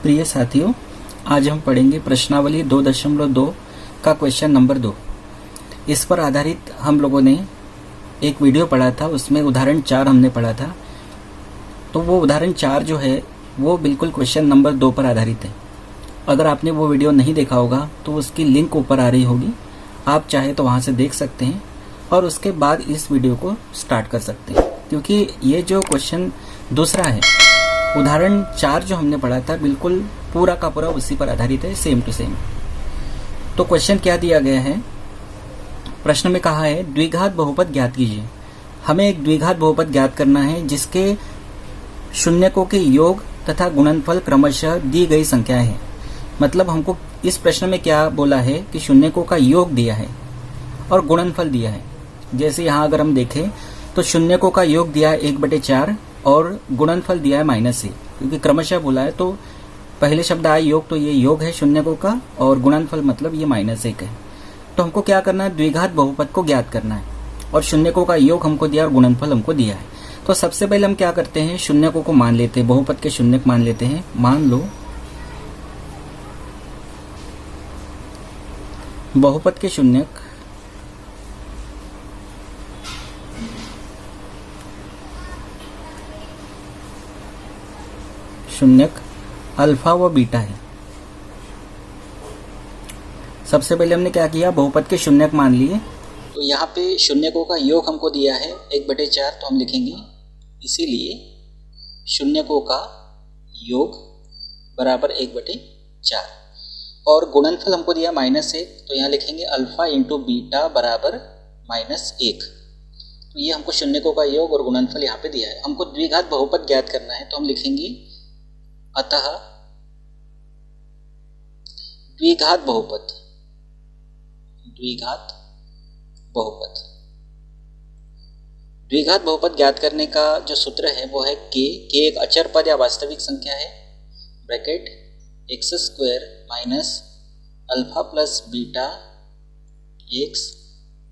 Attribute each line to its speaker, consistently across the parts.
Speaker 1: प्रिय साथियों, आज हम पढ़ेंगे प्रश्नावली 2.2 का क्वेश्चन नंबर 2। इस पर आधारित हम लोगों ने एक वीडियो पढ़ा था, उसमें उदाहरण 4 हमने पढ़ा था। तो वो उदाहरण 4 जो है वो बिल्कुल क्वेश्चन नंबर 2 पर आधारित है। अगर आपने वो वीडियो नहीं देखा होगा तो उसकी लिंक ऊपर आ रही होगी, आप चाहे तो वहाँ से देख सकते हैं और उसके बाद इस वीडियो को स्टार्ट कर सकते हैं, क्योंकि ये जो क्वेश्चन दूसरा है, उदाहरण 4 जो हमने पढ़ा था, बिल्कुल पूरा का पूरा उसी पर आधारित है, सेम टू सेम। तो क्वेश्चन क्या दिया गया है? प्रश्न में कहा है द्विघात बहुपद ज्ञात कीजिए। हमें एक द्विघात बहुपद ज्ञात करना है जिसके शून्यकों के योग तथा गुणनफल क्रमशः दी गई संख्याएं हैं। मतलब हमको इस प्रश्न में क्या बोला है कि शून्यकों का योग दिया है और गुणनफल दिया है। जैसे यहाँ अगर हम देखें तो शून्यकों का योग दिया है 1/4 और गुणनफल दिया है -1, क्योंकि क्रमशः बोला है तो पहले शब्द आया योग, तो ये योग है शून्यकों का और गुणनफल मतलब ये -1 है। तो हमको क्या करना है? द्विघात बहुपद को ज्ञात करना है और शून्यकों का योग हमको दिया और गुणनफल हमको दिया है। तो सबसे पहले हम क्या करते हैं, शून्यकों को मान लेते हैं, बहुपद के शून्यक मान लेते हैं। मान लो बहुपद के शून्यक अल्फा व बीटा है। सबसे पहले हमने क्या किया, बहुपद के शून्यक मान लिए। तो यहाँ पे शून्यकों का योग हमको दिया है 1/4, तो हम लिखेंगे इसीलिए शून्यकों का योग बराबर 1/4 और गुणनफल हमको दिया -1, तो यहाँ लिखेंगे अल्फा इंटू बीटा बराबर -1। तो ये हमको शून्यकों का योग और गुणनफल यहाँ पे दिया है। हमको द्विघात बहुपद ज्ञात करना है, तो हम लिखेंगे अतः द्विघात बहुपद द्विघात बहुपद ज्ञात करने का जो सूत्र है वो है के एक अचर पद या वास्तविक संख्या है, bracket x² minus alpha plus beta x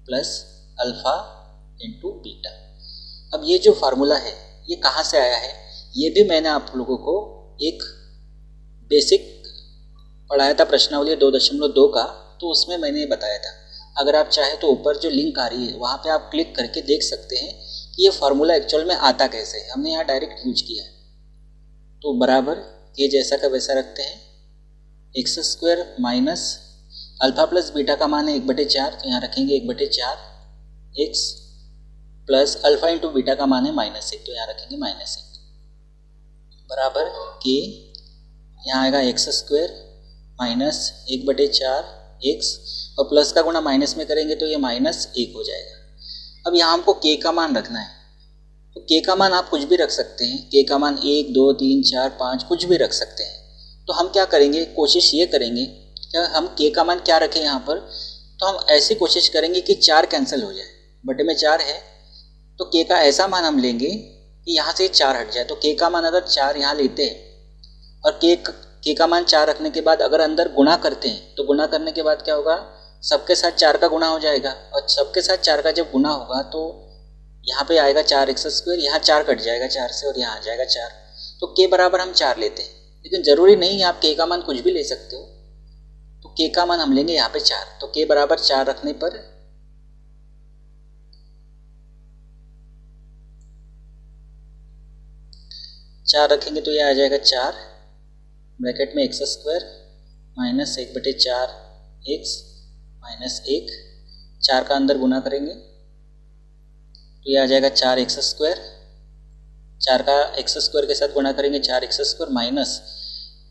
Speaker 1: plus alpha into beta. अब ये जो फार्मूला है ये कहाँ से आया है, ये भी मैंने आप लोगों को एक बेसिक पढ़ाया था प्रश्नावली 2.2 का, तो उसमें मैंने बताया था। अगर आप चाहें तो ऊपर जो लिंक आ रही है वहाँ पे आप क्लिक करके देख सकते हैं कि ये फार्मूला एक्चुअल में आता कैसे है। हमने यहाँ डायरेक्ट यूज किया है। तो बराबर ये जैसा का वैसा रखते हैं, x² minus alpha plus beta का मान है 1/4, तो यहाँ रखेंगे 1/4 x plus alpha into beta का मान है -1, तो यहाँ रखेंगे -1 बराबर के, यहाँ आएगा x² माइनस 1/4 x और प्लस का गुणा माइनस में करेंगे तो ये -1 हो जाएगा। अब यहाँ हमको k का मान रखना है, तो k का मान आप कुछ भी रख सकते हैं। k का मान 1, 2, 3, 4, 5 कुछ भी रख सकते हैं। तो हम क्या करेंगे, कोशिश ये करेंगे कि हम k का मान क्या रखें यहाँ पर, तो हम ऐसी कोशिश करेंगे कि 4 कैंसिल हो जाए। बटे में 4 है तो k का ऐसा मान हम लेंगे कि यहाँ से 4 हट जाए। तो k का मान अगर 4 यहाँ लेते हैं और k का मान 4 रखने के बाद अगर अंदर गुणा करते हैं, तो गुणा करने के बाद क्या होगा, सबके साथ 4 का गुणा हो जाएगा और सबके साथ 4 का जब गुणा होगा तो यहाँ पे आएगा 4x², यहाँ 4 कट जाएगा 4 से और यहाँ आ जाएगा 4। तो k बराबर हम 4 लेते हैं, लेकिन ज़रूरी नहीं है आप k का मान कुछ भी ले सकते हो। तो k का मान हम लेंगे यहाँ पे 4, तो k बराबर 4 रखने पर चार रखेंगे तो ये आ जाएगा 4 ब्रैकेट में x² माइनस 1/4 x माइनस 1, 4 का अंदर गुना करेंगे तो ये आ जाएगा 4x², 4 का x² के साथ गुना करेंगे 4x² माइनस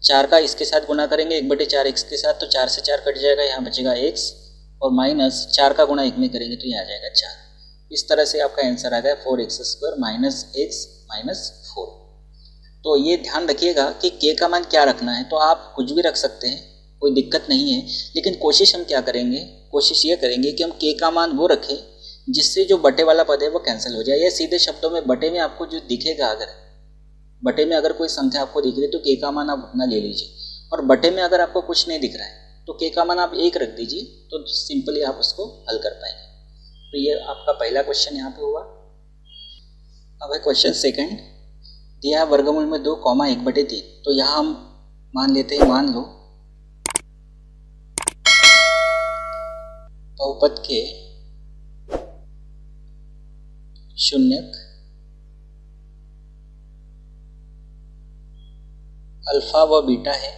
Speaker 1: 4 का इसके साथ गुना करेंगे 1/4 x के साथ, तो 4 से 4 कट जाएगा, यहाँ बचेगा x और माइनस 4 का गुणा 1 में करेंगे तो ये आ जाएगा 4। इस तरह से आपका आंसर आ गया 4x² माइनस x माइनस 4। तो ये ध्यान रखिएगा कि k का मान क्या रखना है, तो आप कुछ भी रख सकते हैं, कोई दिक्कत नहीं है। लेकिन कोशिश हम क्या करेंगे, कोशिश ये करेंगे कि हम k का मान वो रखें जिससे जो बटे वाला पद है वो कैंसिल हो जाए। या सीधे शब्दों में बटे में आपको जो दिखेगा, अगर बटे में अगर कोई संख्या आपको दिख रही है तो k का मान आप उतना ले लीजिए, और बटे में अगर आपको कुछ नहीं दिख रहा है तो k का मान आप 1 रख दीजिए, तो सिंपली आप उसको हल कर पाएंगे। तो ये आपका पहला क्वेश्चन यहाँ पे हुआ। अब है क्वेश्चन सेकंड, दिया वर्गमूल में 2, 1/3। तो यहाँ हम मान लेते हैं, मान लो बहुपद के शून्यक अल्फा व बीटा है।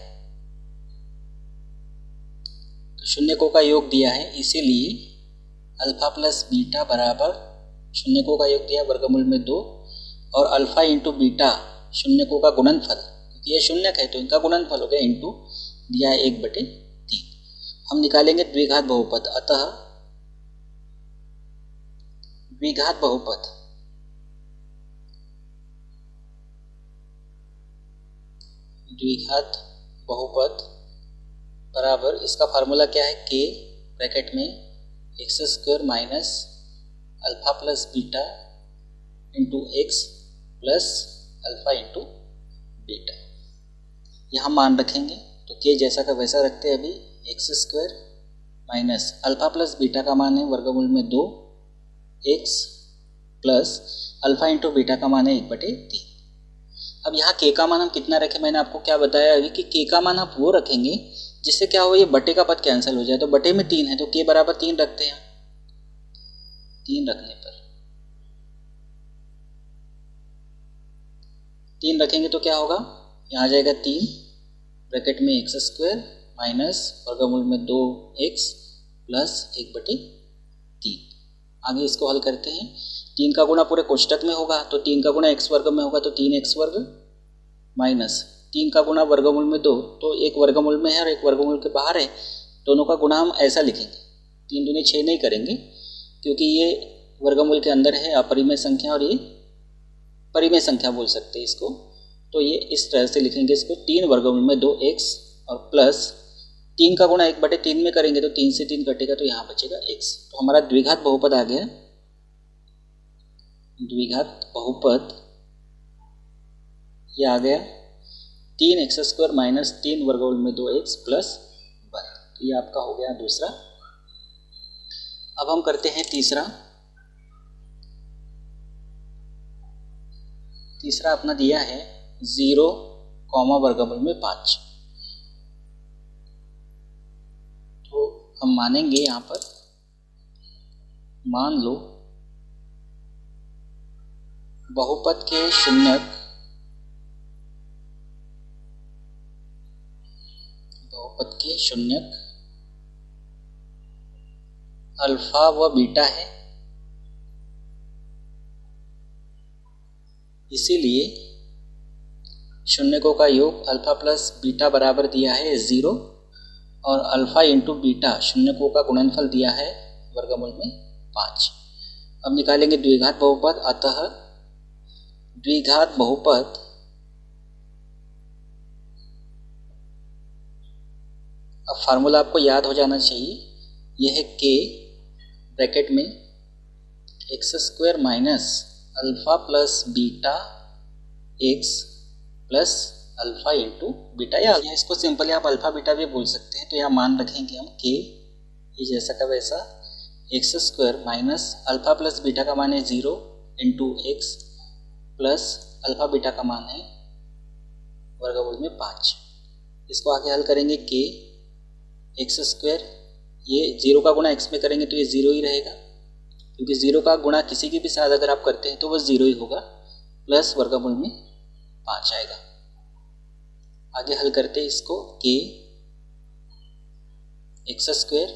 Speaker 1: तो शून्यकों का योग दिया है, इसीलिए अल्फा प्लस बीटा बराबर शून्यकों का योग दिया वर्गमूल में 2 और अल्फा इंटू बीटा शून्यकों का गुणनफल, क्योंकि ये शून्यक है तो इनका गुणनफल हो गया, इंटू दिया है 1/3। हम निकालेंगे द्विघात बहुपद, अतः द्विघात बहुपद बराबर, इसका फार्मूला क्या है, के ब्रैकेट में x² minus alpha plus beta into x plus alpha into beta. यहाँ मान रखेंगे तो के जैसा का वैसा रखते हैं। अभी x² minus alpha plus beta का मान है वर्गमूल में 2 x plus alpha into beta का मान है 1/3। अब यहाँ के का मान हम कितना रखें, मैंने आपको क्या बताया अभी कि के का मान आप वो रखेंगे जिससे क्या हो, ये बटे का पद कैंसिल हो जाए। तो बटे में 3 है तो के बराबर 3 रखते हैं। 3 रखने पर 3 रखेंगे तो क्या होगा, यहाँ आ जाएगा 3 ब्रैकेट में x² माइनस वर्गमूल में 2x प्लस 1/3। आगे इसको हल करते हैं। 3 का गुणा पूरे कोष्टक में होगा तो 3 का गुणा x वर्ग में होगा तो 3x² माइनस 3 का गुणा वर्गमूल में 2, तो एक वर्गमूल में है और एक वर्गमूल के बाहर है, दोनों का गुणा हम ऐसा लिखेंगे, 3 दूनी 6 नहीं करेंगे क्योंकि ये वर्गमूल के अंदर है अपरिमेय संख्या और ये परिमेय संख्या बोल सकते हैं इसको। तो ये इस तरह से लिखेंगे इसको, 3 वर्गमूल में 2x और प्लस 3 का गुणा 1/3 में करेंगे तो 3 से 3 कटेगा तो यहाँ बचेगा x। तो हमारा द्विघात बहुपद आ गया। द्विघात बहुपद ये आ गया 3x² माइनस 3 वर्गमूल में 2x प्लस 1। तो ये आपका हो गया दूसरा। अब हम करते हैं तीसरा। तीसरा अपना दिया है 0, वर्गमूल में 5। तो हम मानेंगे यहाँ पर, मान लो बहुपद के शून्यक अल्फा व बीटा है, इसीलिए शून्यकों का योग अल्फा प्लस बीटा बराबर दिया है 0 और अल्फा इंटू बीटा शून्यकों का गुणनफल दिया है वर्गमूल में 5। अब निकालेंगे द्विघात बहुपद, अतः द्विघात बहुपद अब फार्मूला आपको याद हो जाना चाहिए, यह है के ब्रैकेट में x² minus alpha plus beta x plus alpha into beta, या इसको सिंपली आप अल्फा बीटा भी बोल सकते हैं। तो यहाँ मान रखेंगे हम के ये जैसा का वैसा x² minus alpha plus beta का मान है 0 into x plus alpha beta का मान है वर्गमूल में 5। इसको आगे हल करेंगे के x², ये 0 का गुणा x में करेंगे तो ये 0 ही रहेगा, क्योंकि 0 का गुणा किसी के भी साथ अगर आप करते हैं तो वो 0 ही होगा, प्लस वर्गमूल में 5 आएगा। आगे हल करते हैं इसको, के x²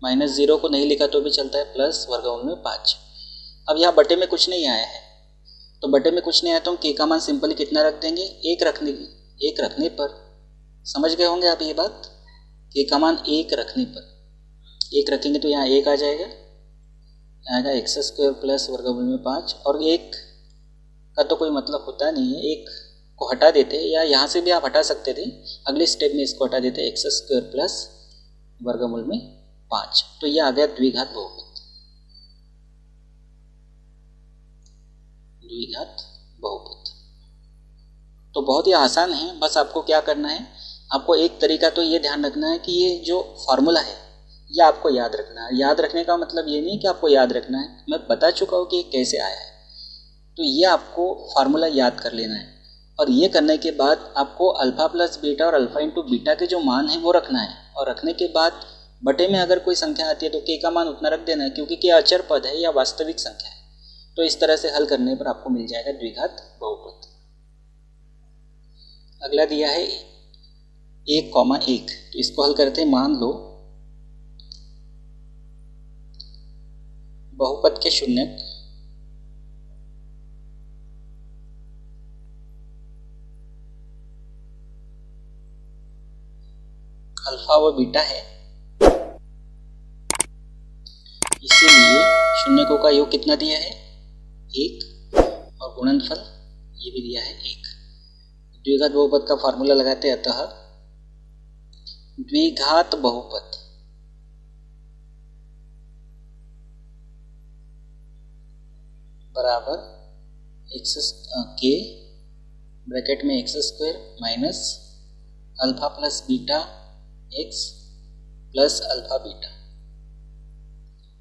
Speaker 1: माइनस 0 को नहीं लिखा तो भी चलता है, प्लस वर्गमूल में 5। अब यहाँ बटे में कुछ नहीं आया है, तो बटे में कुछ नहीं आया तो हम के का मान सिंपली कितना रख देंगे, 1 रखने पर। समझ गए होंगे आप ये बात, के का मान 1 रखने पर, 1 रखेंगे तो यहाँ 1 आ जाएगा, आएगा x² प्लस वर्गमूल में 5। और 1 का तो कोई मतलब होता नहीं है, 1 को हटा देते, या यहाँ से भी आप हटा सकते थे, अगले स्टेप में इसको हटा देते, x² प्लस वर्गमूल में 5। तो ये आ गया द्विघात बहुपद। द्विघात बहुपद तो बहुत ही आसान है, बस आपको क्या करना है, आपको एक तरीका तो ये ध्यान रखना है कि ये जो फार्मूला है ये आपको याद रखना है। याद रखने का मतलब ये नहीं कि आपको याद रखना है, मैं बता चुका हूँ कि ये कैसे आया है, तो ये आपको फार्मूला याद कर लेना है। और ये करने के बाद आपको अल्फा प्लस बीटा और अल्फा इंटू बीटा के जो मान है वो रखना है, और रखने के बाद बटे में अगर कोई संख्या आती है तो के का मान उतना रख देना है, क्योंकि के अचर पद है या वास्तविक संख्या है। तो इस तरह से हल करने पर आपको मिल जाएगा द्विघात बहुपद। अगला दिया है 1,1, तो इसको हल करते हैं। मान लो बहुपद के शून्यक अल्फा व बीटा है, इसीलिए शून्यकों का योग कितना दिया है 1, और गुणनफल ये भी दिया है 1। द्विघात बहुपद का फॉर्मूला लगाते हैं। अतः द्विघात बहुपद बराबर के ब्रैकेट में x square minus alpha plus beta x plus alpha beta.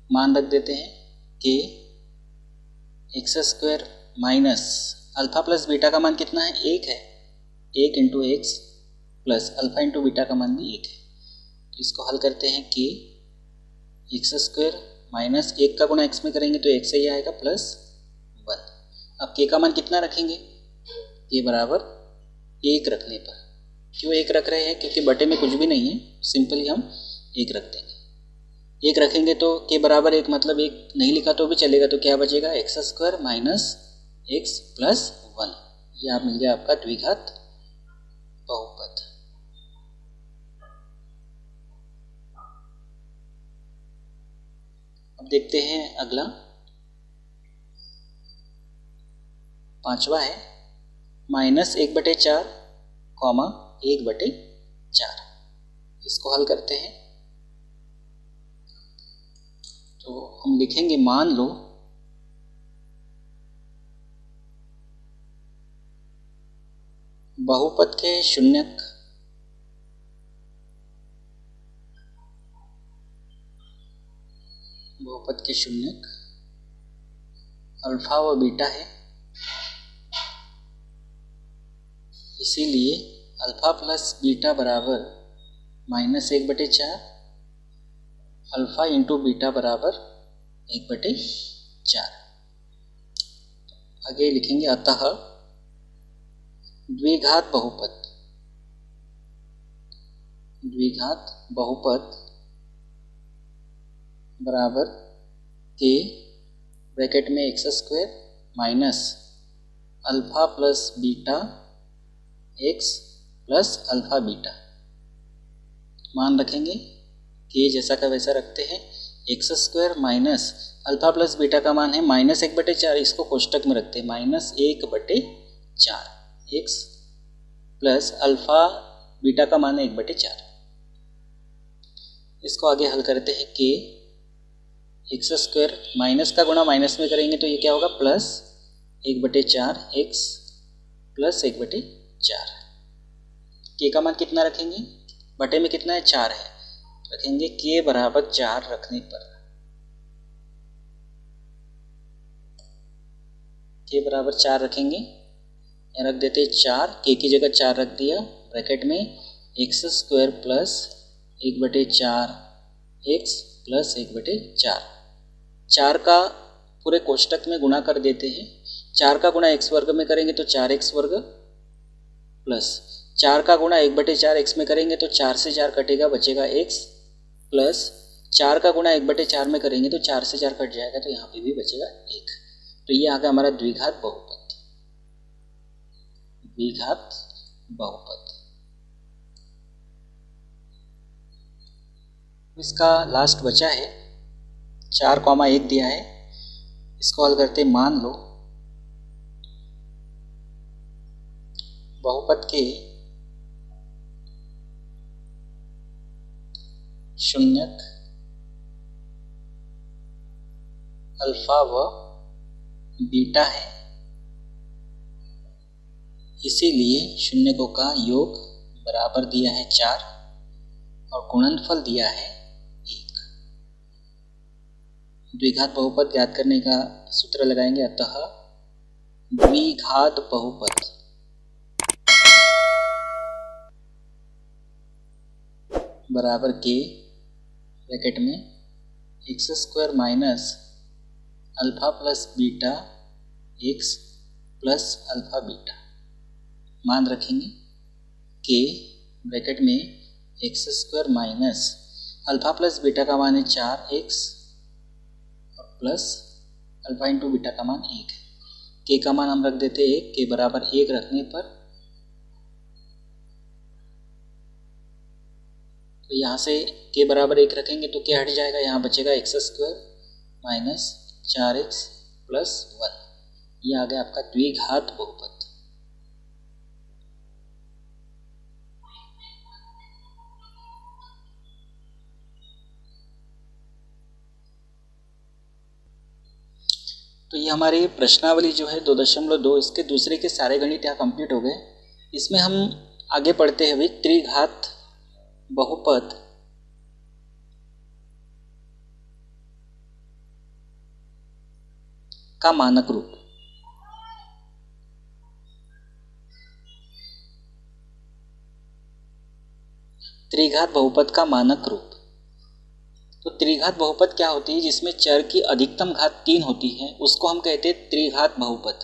Speaker 1: मान रख देते हैं कि x square minus alpha plus beta का मान कितना है 1 है, 1 into x plus alpha into beta का मान भी 1 है। तो इसको हल करते हैं कि एक्स स्क्वायर माइनस 1 का गुणा एक्स में करेंगे तो एक्स ही आएगा प्लस 1। अब के का मान कितना रखेंगे, के बराबर 1 रखने पर, क्यों 1 रख रहे हैं, क्योंकि बटे में कुछ भी नहीं है, सिंपली हम 1 रख देंगे। 1 रखेंगे तो के बराबर 1 मतलब 1 नहीं लिखा तो भी चलेगा, तो क्या बचेगा x square minus x plus 1। यह मिल गया आपका द्विघात बहुपद। अब देखते हैं अगला 5वां है -1/4, 1/4। इसको हल करते हैं तो हम लिखेंगे मान लो बहुपद के शून्यक अल्फा व बीटा है, इसीलिए अल्फा प्लस बीटा बराबर -1/4, अल्फा इंटू बीटा बराबर 1/4। आगे लिखेंगे अतः द्विघात बहुपद बराबर के ब्रैकेट में x square minus alpha plus beta x plus alpha beta. मान रखेंगे कि जैसा का वैसा रखते हैं। X square minus alpha plus beta का मान है -1/4, इसको कोष्टक में रखते हैं -1/4, एक्स प्लस अल्फा बीटा का मान है 1/4। इसको आगे हल करते हैं कि एक्स स्क्वायर माइनस का गुणा माइनस में करेंगे तो ये क्या होगा प्लस 1/4 एक्स प्लस 1/4। के का मान कितना रखेंगे, बटे में कितना है 4 है, रखेंगे के बराबर 4 रखने पर, के बराबर 4 रखेंगे, यहाँ रख देते 4, के की जगह 4 रख दिया, ब्रैकेट में x square plus 1/4 x plus 1/4। 4 का पूरे कोष्टक में गुणा कर देते हैं। 4 का गुणा एक्स वर्ग में करेंगे तो 4x वर्ग प्लस 4 का गुणा 1/4 एक्स में करेंगे तो 4 से 4 कटेगा, बचेगा x प्लस 4 का गुणा 1/4 में करेंगे तो 4 से 4 कट जाएगा, तो यहाँ पे भी बचेगा 1। तो ये आ गया हमारा द्विघात बहुपद। इसका लास्ट बचा है 4,1 दिया है, इसको हल करते मान लो बहुपद के शून्यक अल्फा व बीटा है, इसीलिए शून्यकों का योग बराबर दिया है 4 और गुणनफल दिया है 1। द्विघात बहुपद ज्ञात करने का सूत्र लगाएंगे। अतः द्विघात बहुपद बराबर के ब्रैकेट में x square minus alpha plus beta x plus alpha beta, मान रखेंगे के ब्रैकेट में x square minus alpha plus beta का मान है 4x और प्लस अल्फ़ा इंटू बीटा का मान 1 है। के का मान हम रख देते 1, के बराबर 1 रखने पर तो यहाँ से के बराबर 1 रखेंगे तो क्या हट जाएगा, यहाँ बचेगा x square minus 4x plus 1। ये आ गया आपका द्विघात बहुपद। तो ये हमारी प्रश्नावली जो है 2.2 इसके दूसरे के सारे गणित यहाँ कंप्लीट हो गए। इसमें हम आगे पढ़ते हैं अभी त्रिघात बहुपद का मानक रूप। त्रिघात बहुपद का मानक रूप। तो त्रिघात बहुपद क्या होती है, जिसमें चर की अधिकतम घात 3 होती है, उसको हम कहते हैं त्रिघात बहुपद,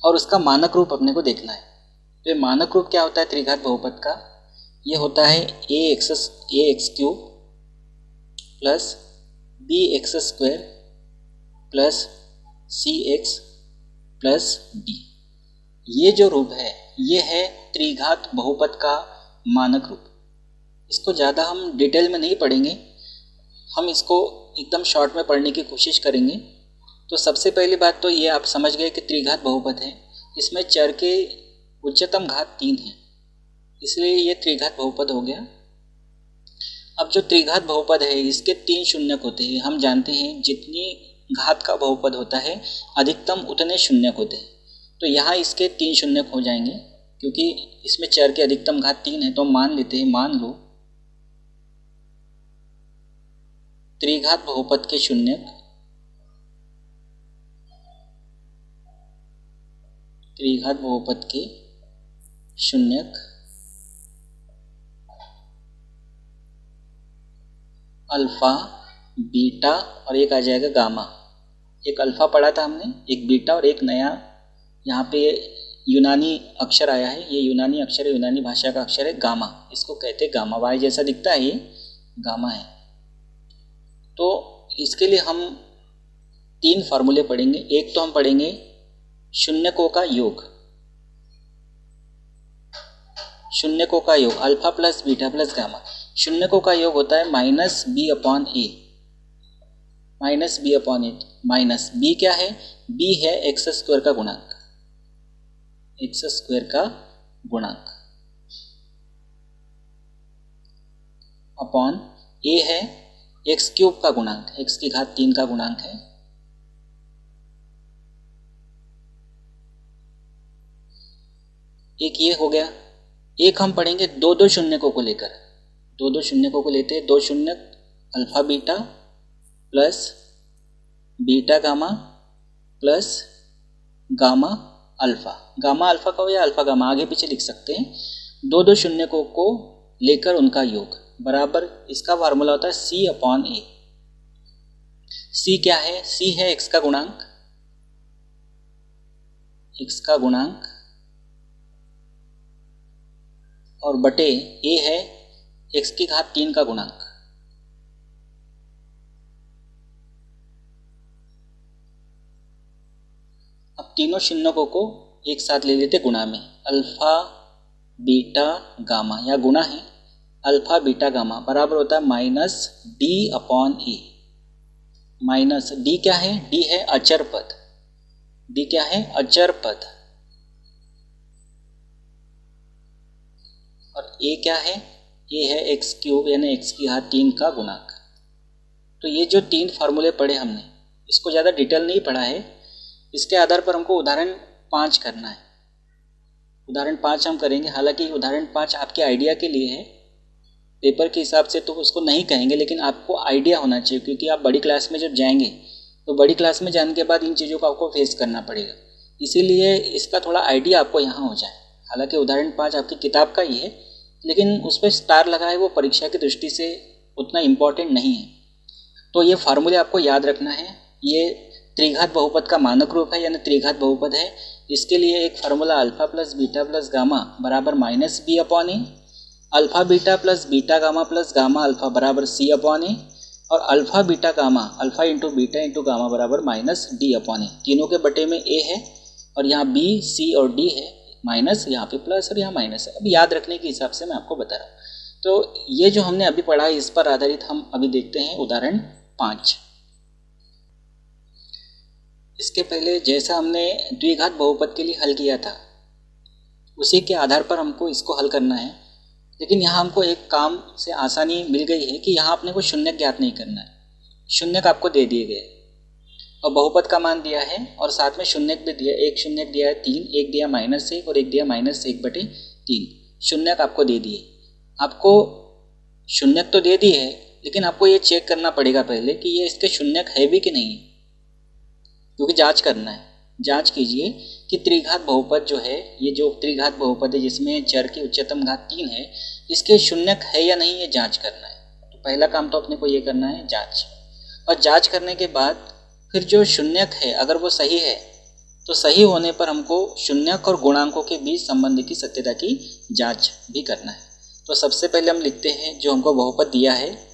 Speaker 1: और उसका मानक रूप अपने को देखना है। तो ये मानक रूप क्या होता है त्रिघात बहुपद का, ये होता है a x cube plus b x square plus c x plus d. ये जो रूप है ये है त्रिघात बहुपद का मानक रूप। इसको ज़्यादा हम डिटेल में नहीं पढ़ेंगे, हम इसको एकदम शॉर्ट में पढ़ने की कोशिश करेंगे। तो सबसे पहली बात तो ये आप समझ गए कि त्रिघात बहुपद है, इसमें चर के उच्चतम घात 3 है, इसलिए ये त्रिघात बहुपद हो गया। अब जो त्रिघात बहुपद है इसके 3 शून्यक होते हैं। हम जानते हैं जितनी घात का बहुपद होता है अधिकतम उतने शून्यक होते हैं। तो यहाँ इसके 3 शून्यक हो जाएंगे, क्योंकि इसमें चर के अधिकतम घात 3 है। तो मान लेते हैं, मान लो त्रिघात बहुपद के शून्यक, त्रिघात बहुपद के शून्यक अल्फा बीटा और एक आ जाएगा गामा। एक अल्फा पढ़ा था हमने, एक बीटा और एक नया यहाँ पे यूनानी अक्षर आया है। ये यूनानी अक्षर है, यूनानी भाषा का अक्षर है गामा, इसको कहते हैं गामा। वाई जैसा दिखता है, ये गामा है। तो इसके लिए हम 3 फार्मूले पढ़ेंगे। एक तो हम पढ़ेंगे शून्यकों का योग, शून्यकों का योग alpha plus beta plus gamma. शून्यकों का योग होता है minus b upon a, minus b upon a. Minus b क्या है, बी है एक्स स्क्वायर का गुणांक, एक्स स्क्वायर का गुणांक, अपॉन ए है एक्स क्यूब का गुणांक, एक्स की घात 3 का गुणांक है। एक ये हो गया। एक हम पढ़ेंगे 2 शून्यकों को लेकर, 2 शून्यकों को लेते हैं। 2 शून्यक alpha beta plus beta gamma plus gamma alpha. Gamma alpha का हो या अल्फा गामा, आगे पीछे लिख सकते हैं। 2 शून्यकों को लेकर उनका योग बराबर, इसका फार्मूला होता है सी अपॉन ए। सी क्या है, सी है एक्स का गुणांक, एक्स का गुणांक, और बटे ए है एक्स की घात 3 का गुणांक। अब तीनों शून्यकों को एक साथ ले लेते गुणा में, अल्फा बीटा गामा, या गुणा है अल्फा बीटा गामा बराबर होता है minus d upon a. Minus D क्या है, डी है अचर पद, डी क्या है अचर पद, और ए क्या है, ए है एक्स क्यूब यानी एक्स की घात 3 का गुणांक। तो ये जो 3 फार्मूले पढ़े हमने, इसको ज़्यादा डिटेल नहीं पढ़ा है, इसके आधार पर हमको उदाहरण 5 करना है। उदाहरण 5 हम करेंगे, हालांकि उदाहरण 5 आपके आइडिया के लिए है, पेपर के हिसाब से तो उसको नहीं कहेंगे, लेकिन आपको आइडिया होना चाहिए, क्योंकि आप बड़ी क्लास में जब जाएंगे तो बड़ी क्लास में जाने के बाद इन चीज़ों को आपको फेस करना पड़ेगा, इसीलिए इसका थोड़ा आइडिया आपको यहाँ हो जाए। हालांकि उदाहरण 5 आपकी किताब का ही है, लेकिन उस पर स्टार लगा है वो परीक्षा की दृष्टि से उतना इम्पोर्टेंट नहीं है। तो ये फार्मूले आपको याद रखना है। ये त्रिघात बहुपद का मानक रूप है यानी त्रिघात बहुपद है। इसके लिए एक formula alpha plus beta plus gamma बराबर minus b upon a, alpha beta plus beta gamma plus gamma alpha बराबर सी अपॉन ए, और alpha beta gamma alpha into beta into gamma बराबर माइनस डी अपॉन ए। तीनों के बटे में ए है और यहाँ बी सी और डी है, माइनस यहाँ पे प्लस और यहाँ माइनस है। अब याद रखने के हिसाब से मैं आपको बता रहा हूँ। तो ये जो हमने अभी पढ़ा है इस पर आधारित हम अभी देखते हैं उदाहरण 5। इसके पहले जैसा हमने द्विघात बहुपद के लिए हल किया था उसी के आधार पर हमको इसको हल करना है। लेकिन यहाँ हमको एक काम से आसानी मिल गई है कि यहाँ अपने को शून्य ज्ञात नहीं करना है। शून्य आपको दे दिए गए और बहुपद का मान दिया है और साथ में शून्य भी दिया, एक शून्य दिया है 3, एक दिया -1 और एक दिया -1/3। शून्य आपको दे दिए। आपको शून्य तो दे दिए है लेकिन आपको ये चेक करना पड़ेगा पहले कि ये इसके शून्य है भी कि नहीं, क्योंकि जांच करना है। जांच कीजिए कि त्रिघात बहुपद जो है, ये जो त्रिघात बहुपद है जिसमें चर की उच्चतम घात 3 है, इसके शून्य है या नहीं ये जांच करना है। तो पहला काम तो अपने को ये करना है जांच। और जांच करने के बाद फिर जो शून्य है अगर वो सही है तो सही होने पर हमको शून्यक और गुणांकों के बीच संबंध की सत्यता की जांच भी करना है। तो सबसे पहले हम लिखते हैं जो हमको बहुपद दिया है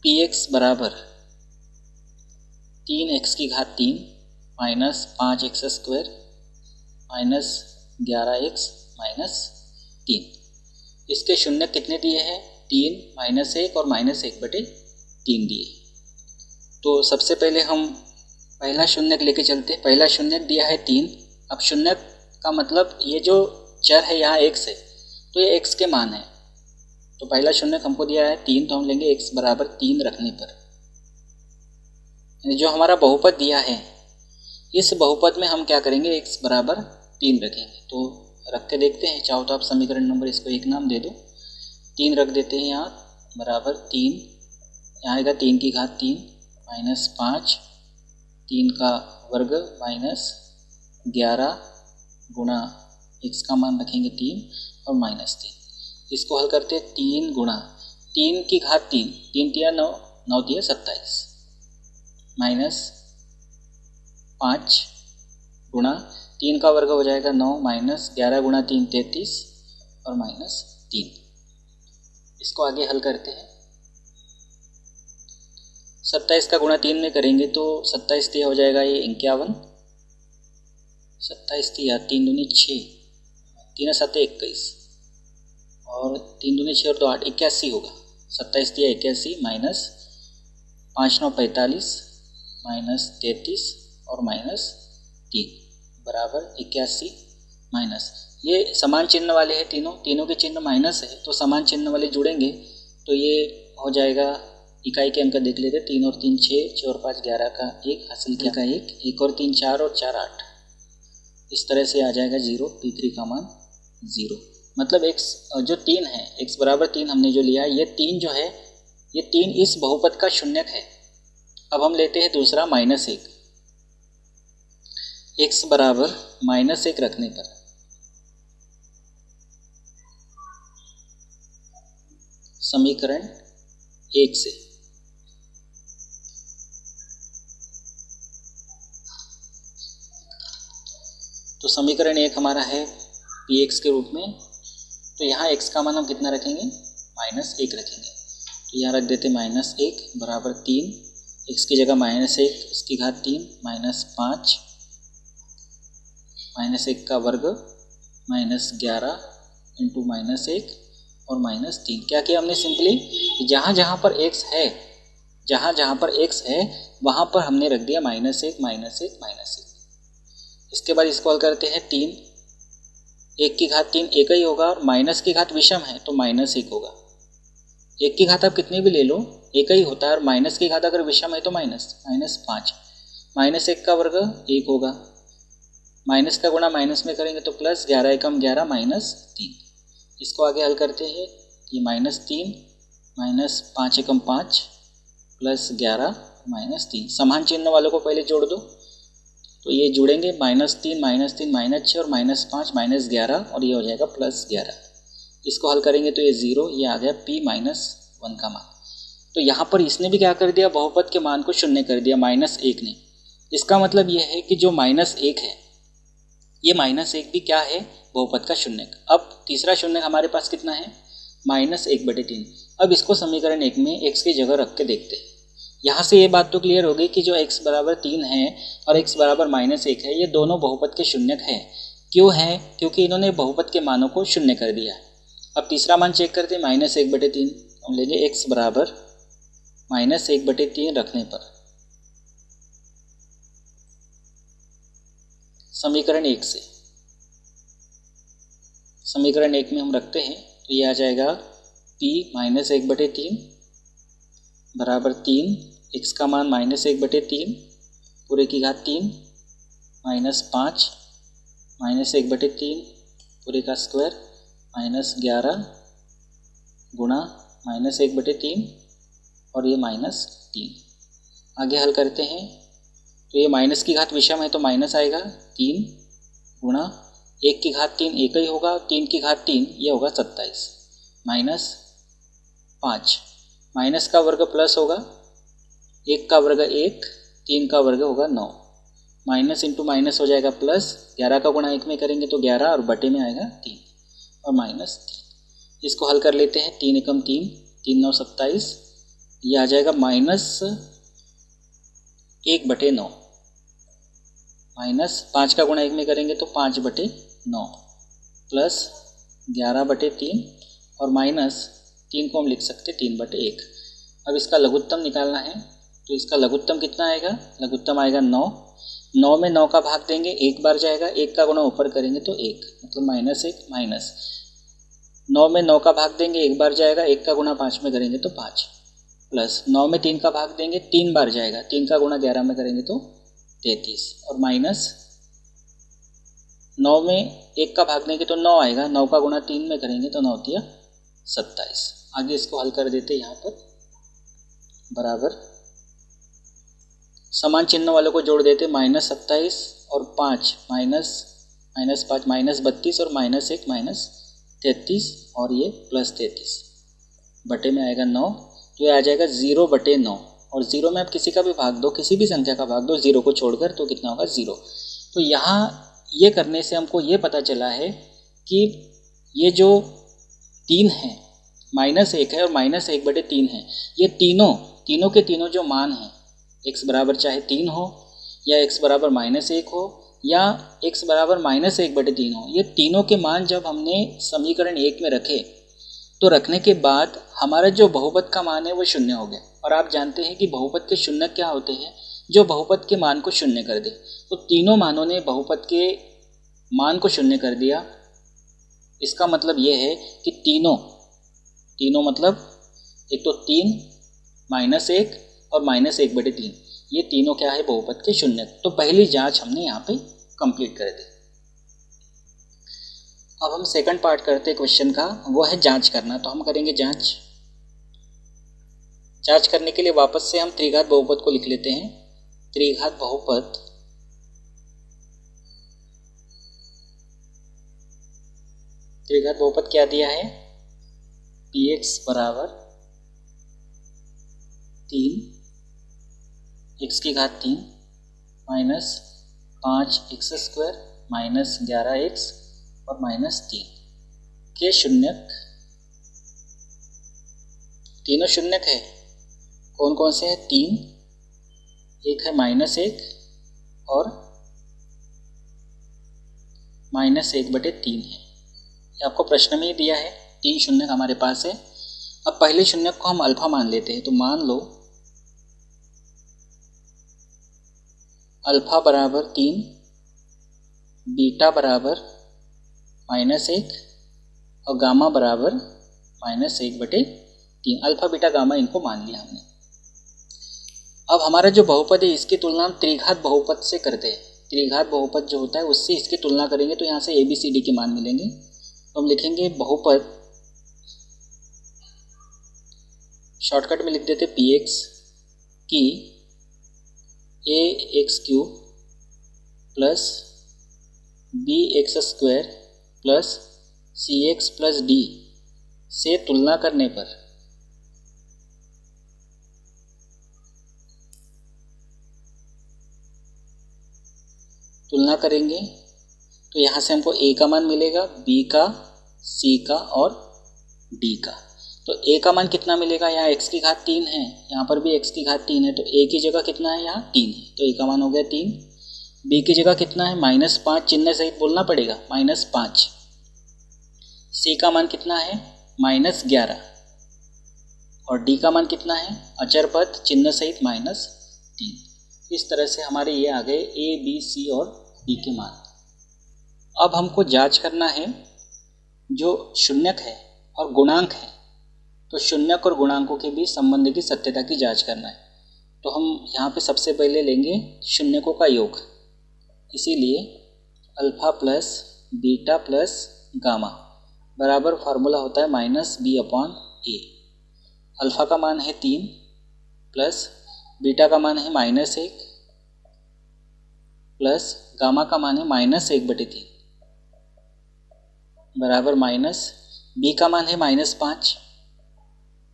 Speaker 1: px बराबर 3x की घात 3 minus 5x² minus 11x minus 3। इसके शून्य कितने दिए हैं? 3, -1 और -1/3 दिए। तो सबसे पहले हम पहला शून्य लेके चलते। पहला शून्य दिया है 3। अब शून्य का मतलब ये जो चर है यहाँ x है तो ये x के मान है। तो पहला शून्य हमको दिया है 3, तो हम लेंगे x बराबर 3 रखने पर। जो हमारा बहुपद दिया है इस बहुपद में हम क्या करेंगे, x बराबर 3 रखेंगे। तो रख के देखते हैं। चाहो तो आप समीकरण नंबर इसको एक नाम दे दो। 3 रख देते हैं यहाँ बराबर 3, यहाँ आएगा 3 की घात 3 माइनस 5, 3 का वर्ग माइनस 11 गुणा x का मान रखेंगे 3 और माइनस 3। इसको हल करते हैं। 3 गुणा 3 की घात 3, 3 तिया 9, 9 तिया 27 माइनस 5 गुणा 3 का वर्ग हो जाएगा 9 माइनस 11 गुणा 3 33 और माइनस 3। इसको आगे हल करते हैं। 27 का गुणा 3 में करेंगे तो 27 तिया हो जाएगा ये 51, 27 तिया 3 दूनी 6, 3 7 21 और 3 दूनी 6 और 2 8, 81 होगा। 27 तिया 81 माइनस 5 9 45 माइनस 33 और माइनस 3 बराबर 81 माइनस, ये समान चिन्ह वाले हैं तीनों के चिन्ह माइनस है तो समान चिन्ह वाले जुड़ेंगे तो ये हो जाएगा। इकाई के अंक देख लेते। 3 और 3 6, 6 और 5 11 का 1 हासिल किया का 1 और 3 4 और 4 8। इस तरह से आ जाएगा 0, P3 का मान 0। मतलब x जो 3 है, x बराबर 3 हमने जो लिया है ये 3 जो है ये 3 इस बहुपद का शून्यक है। अब हम लेते हैं दूसरा -1। x बराबर -1 रखने पर समीकरण 1 से तो समीकरण 1 हमारा है px के रूप में। तो यहाँ x का मान हम कितना रखेंगे, -1 रखेंगे। तो यहाँ रख देते -1 बराबर 3, x की जगह -1 उसकी घात 3 माइनस 5 -1 का वर्ग माइनस 11 इंटू -1 और -3। क्या किया हमने सिंपली जहाँ जहाँ पर x है वहाँ पर हमने रख दिया -1 -1 -1। इसके बाद इसको हल करते हैं। 3 1 की घात 3 एक ही होगा और माइनस की घात विषम है तो -1 होगा। 1 की घात आप कितनी भी ले लो एक ही होता है और माइनस की घात अगर विषम है तो -5। -1 का वर्ग 1 होगा, माइनस का गुणा माइनस में करेंगे तो प्लस 11 एकम 11 -3। इसको आगे हल करते हैं। ये -3 माइनस 5 एकम 5 प्लस 11 -3। समान चिन्ह वालों को पहले जोड़ दो। तो ये जुड़ेंगे, -3 -3 -6 और -5 -11 और ये हो जाएगा +11। इसको हल करेंगे तो ये 0, ये आ गया p-1 का मान। तो यहाँ पर इसने भी क्या कर दिया, बहुपद के मान को शून्य कर दिया, -1 ने। इसका मतलब ये है कि जो -1 है, ये -1 भी क्या है, बहुपद का शून्य। अब तीसरा शून्य हमारे पास कितना है, -1/3। अब इसको समीकरण 1 में x की जगह रख के देखते हैं। यहाँ से ये बात तो क्लियर हो गई कि जो x बराबर 3 है और x बराबर -1 है, ये दोनों बहुपद के शून्यक हैं। क्यों है, क्योंकि इन्होंने बहुपद के मानों को शून्य कर दिया है। अब तीसरा मान चेक करते हैं, -1/3। हम लेंगे x बराबर -1/3 रखने पर समीकरण 1 से, समीकरण 1 में हम रखते हैं तो ये आ जाएगा p-1/3 बराबर 3, x का मान -1/3 पूरे की घात 3 -5 -1/3 पूरे का स्क्वायर -11 गुणा -1/3 और ये -3। आगे हल करते हैं तो ये माइनस की घात विषम है तो माइनस आएगा, 3 गुणा 1 की घात 3 एक ही होगा, 3 की घात 3 ये होगा 27 -5, माइनस का वर्ग प्लस होगा, 1 का वर्ग 1, 3 का वर्ग होगा 9, माइनस इंटू माइनस हो जाएगा प्लस, 11 का गुणा 1 में करेंगे तो 11 और बटे में आएगा 3 और -3। इसको हल कर लेते हैं, 3 एकम 3, 3 9 27, ये आ जाएगा -1/9, -5 का गुणा 1 में करेंगे तो 5/9 प्लस 11/3 और -3 को हम लिख सकते 3/1। अब इसका लघुत्तम निकालना है तो इसका लघुत्तम कितना आएगा, लघुत्तम आएगा 9। 9 में 9 का भाग देंगे, एक बार जाएगा, 1 का गुणा ऊपर करेंगे तो 1, मतलब -1 माइनस 9 में 9 का भाग देंगे, एक बार जाएगा, 1 का गुणा 5 में करेंगे तो 5 प्लस 9 में 3 का भाग देंगे, 3 बार जाएगा, 3 का गुणा 11 में करेंगे तो 33 और माइनस 9 में 1 का भाग देंगे तो 9 आएगा, 9 का गुणा 3 में करेंगे तो 9 तिया 27। आगे इसको हल कर देते यहाँ पर, बराबर समान चिन्ह वालों को जोड़ देते, -27 और 5 -5 -32 और -1 -33 और ये +33 बटे में आएगा 9, तो ये आ जाएगा 0/9 और 0 में आप किसी का भी भाग दो, किसी भी संख्या का भाग दो 0 को छोड़कर, तो कितना होगा 0। तो यहाँ ये करने से हमको ये पता चला है कि ये जो 3 है, -1 है और -1/3 है, ये तीनों के तीनों जो मान हैं, x बराबर चाहे 3 हो या x बराबर -1 हो या x बराबर -1/3 हो, ये तीनों के मान जब हमने समीकरण 1 में रखे तो रखने के बाद हमारा जो बहुपद का मान है वो शून्य हो गया। और आप जानते हैं कि बहुपद के शून्य क्या होते हैं, जो बहुपद के मान को शून्य कर दे। तो तीनों मानों ने बहुपद के मान को शून्य कर दिया। इसका मतलब ये है कि तीनों मतलब एक तो 3 -1 और -1/3, ये तीनों क्या है, बहुपद के शून्य। तो पहली जांच हमने यहाँ पे कंप्लीट कर दी। अब हम सेकंड पार्ट करते हैं क्वेश्चन का, वो है जांच करना। तो हम करेंगे जांच करने के लिए वापस से हम त्रिघात बहुपद को लिख लेते हैं। त्रिघात बहुपद क्या दिया है, px बराबर 3 x की घात 3 -5x² -11x और -3 के शून्यक, तीनों शून्यक है। कौन कौन से हैं, 3, एक है -1 और -1/3 है। ये आपको प्रश्न में ही दिया है, 3 शून्यक हमारे पास है। अब पहले शून्यक को हम अल्फा मान लेते हैं। तो मान लो अल्फा बराबर 3, बीटा बराबर -1 और गामा बराबर -1/3। अल्फा बीटा गामा इनको मान लिया हमने। अब हमारा जो बहुपद है इसकी तुलना हम त्रिघात बहुपद से करते हैं। त्रिघात बहुपद जो होता है उससे इसकी तुलना करेंगे तो यहाँ से ABCD के मान मिलेंगे। तो हम लिखेंगे बहुपद, शॉर्टकट में लिख देते PX की AX³ plus b x square plus c x plus d से तुलना करने पर तुलना करेंगे तो यहाँ से हमको ए का मान मिलेगा, बी का, सी का और डी का। तो ए का मान कितना मिलेगा, यहाँ एक्स की घात 3 है, यहाँ पर भी एक्स की घात 3 है, तो ए की जगह कितना है, यहाँ 3 है, तो ए का मान हो गया 3। बी की जगह कितना है, -5, चिन्ह सहित बोलना पड़ेगा, -5। सी का मान कितना है, -11 और डी का मान कितना है, अचर पद चिन्ह सहित -3। इस तरह से हमारे ये आ गए ए, बी, सी और डी के मान। अब हमको जांच करना है जो शून्यक है और गुणांक है, तो शून्यक और गुणांकों के बीच संबंध की सत्यता की जांच करना है। तो हम यहाँ पे सबसे पहले लेंगे शून्यकों का योग, इसीलिए alpha plus beta plus gamma बराबर फार्मूला होता है -b/a। अल्फा का मान है 3 प्लस बीटा का मान है -1 प्लस गामा का मान है -1/3 बराबर माइनस बी का मान है -5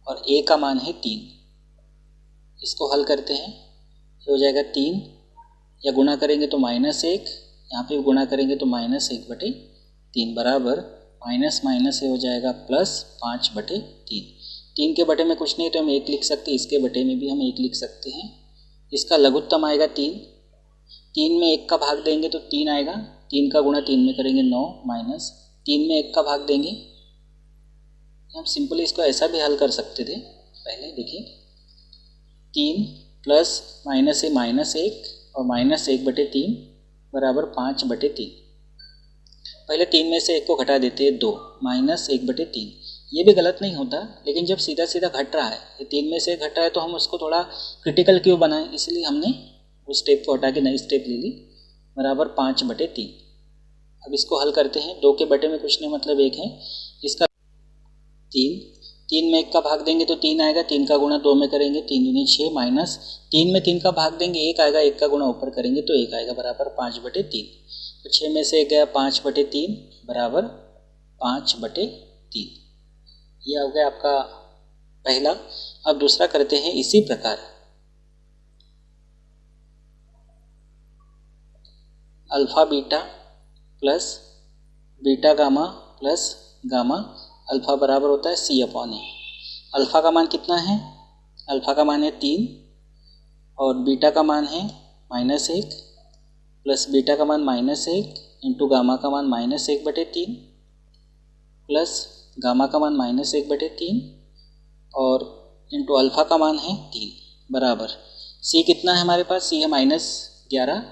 Speaker 1: और ए का मान है 3। इसको हल करते हैं, ये हो जाएगा 3 या गुणा करेंगे तो -1, यहाँ पे गुणा करेंगे तो -1/3 बराबर माइनस माइनस ये हो जाएगा +5/3। 3 के बटे में कुछ नहीं तो हम 1 लिख सकते हैं, इसके बटे में भी हम 1 लिख सकते हैं। इसका लघुत्तम आएगा 3, 3 में 1 का भाग देंगे तो 3 आएगा, 3 का गुणा 3 में करेंगे 9 माइनस 3 में 1 का भाग देंगे। हम सिंपली इसको ऐसा भी हल कर सकते थे, पहले देखिए 3 प्लस माइनस से -1 और -1/3 बराबर 5/3। पहले 3 में से 1 को घटा देते हैं 2 -1/3। ये भी गलत नहीं होता, लेकिन जब सीधा सीधा घट रहा है, ये 3 में से घट रहा है तो हम उसको थोड़ा क्रिटिकल क्यों बनाएं, इसलिए हमने उस स्टेप को हटा के नई स्टेप ले ली, बराबर 5/3। अब इसको हल करते हैं, 2 के बटे में कुछ नहीं मतलब 1 है, इसका 3 में 1 का भाग देंगे तो 3 आएगा, 3 का गुणा 2 में करेंगे 3 दूनी 6 माइनस 3 में 3 का भाग देंगे 1 आएगा, 1 का गुणा ऊपर करेंगे तो 1 आएगा बराबर 5/3। तो 6 में से 1 गया 5/3 बराबर 5/3। यह हो गया आपका पहला। अब दूसरा करते हैं इसी प्रकार, alpha beta plus beta gamma plus gamma alpha बराबर होता है C/A। अल्फा का मान कितना है, अल्फा का मान है 3 और बीटा का मान है -1 प्लस बीटा का मान -1 इंटू गामा का मान -1/3 प्लस गामा का मान -1/3 और इंटू अल्फा का मान है 3 बराबर C कितना है हमारे पास, C है -11,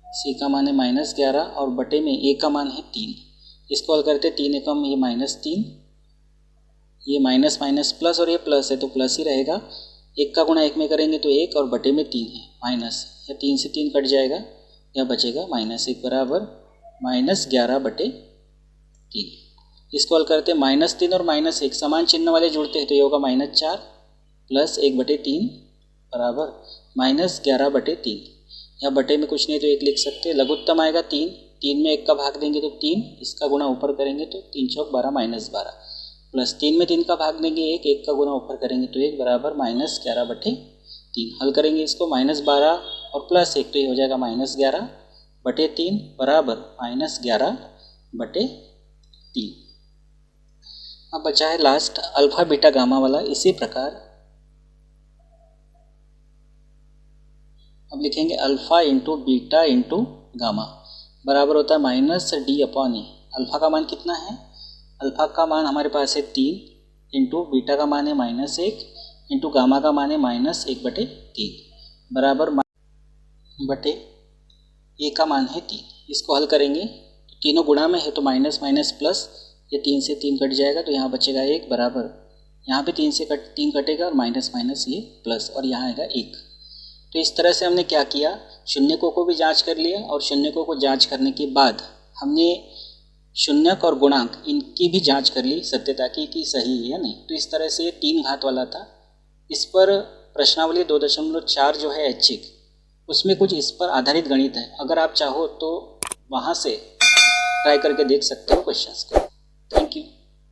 Speaker 1: C का मान है -11 और बटे में A का मान है 3। इसको हल करते 3 एकम ये -3, ये माइनस माइनस प्लस और ये प्लस है तो प्लस ही रहेगा, 1 का गुणा 1 में करेंगे तो 1 और बटे में 3 है माइनस, या 3 से 3 कट जाएगा, या बचेगा -1 बराबर -11/3। इसको हल करते -3 और -1 समान चिन्ह वाले जुड़ते हैं तो ये होगा -4 प्लस 1/3 बराबर -11/3। या बटे में कुछ नहीं तो 1 लिख सकते हैं। लघुत्तम आएगा 3, 3 में 1 का भाग देंगे तो 3, इसका गुणा ऊपर करेंगे तो 3 चौक 12 -12 प्लस 3 में 3 का भाग देंगे 1, 1 का गुणा ऊपर करेंगे तो 1 बराबर -11/3। हल करेंगे इसको -12 और +1 तो ये हो जाएगा -11/3 बराबर -11/3। अब बचा है लास्ट अल्फा बीटा गामा वाला। इसी प्रकार अब लिखेंगे alpha into beta into gamma बराबर होता है -D/A। अल्फा का मान कितना है, अल्फा का मान हमारे पास है 3 इंटू बीटा का मान है -1 इंटू गामा का मान है -1/3 बराबर बटे ए का मान है 3। इसको हल करेंगे तो तीनों गुणा में है तो माइनस माइनस प्लस, ये 3 से 3 कट जाएगा तो यहाँ बचेगा 1 बराबर, यहाँ पे 3 से 3 कटेगा और माइनस माइनस ये प्लस और यहाँ आएगा 1। तो इस तरह से हमने क्या किया, शून्यकों को भी जांच कर लिया और शून्यकों को जांच करने के बाद हमने शून्यक और गुणांक इनकी भी जांच कर ली सत्यता की कि सही है या नहीं। तो इस तरह से 3 घात वाला था। इस पर प्रश्नावली 2.4 जो है ऐच्छिक, उसमें कुछ इस पर आधारित गणित है, अगर आप चाहो तो वहाँ से ट्राई करके देख सकते हो क्वेश्चंस को। Thank you.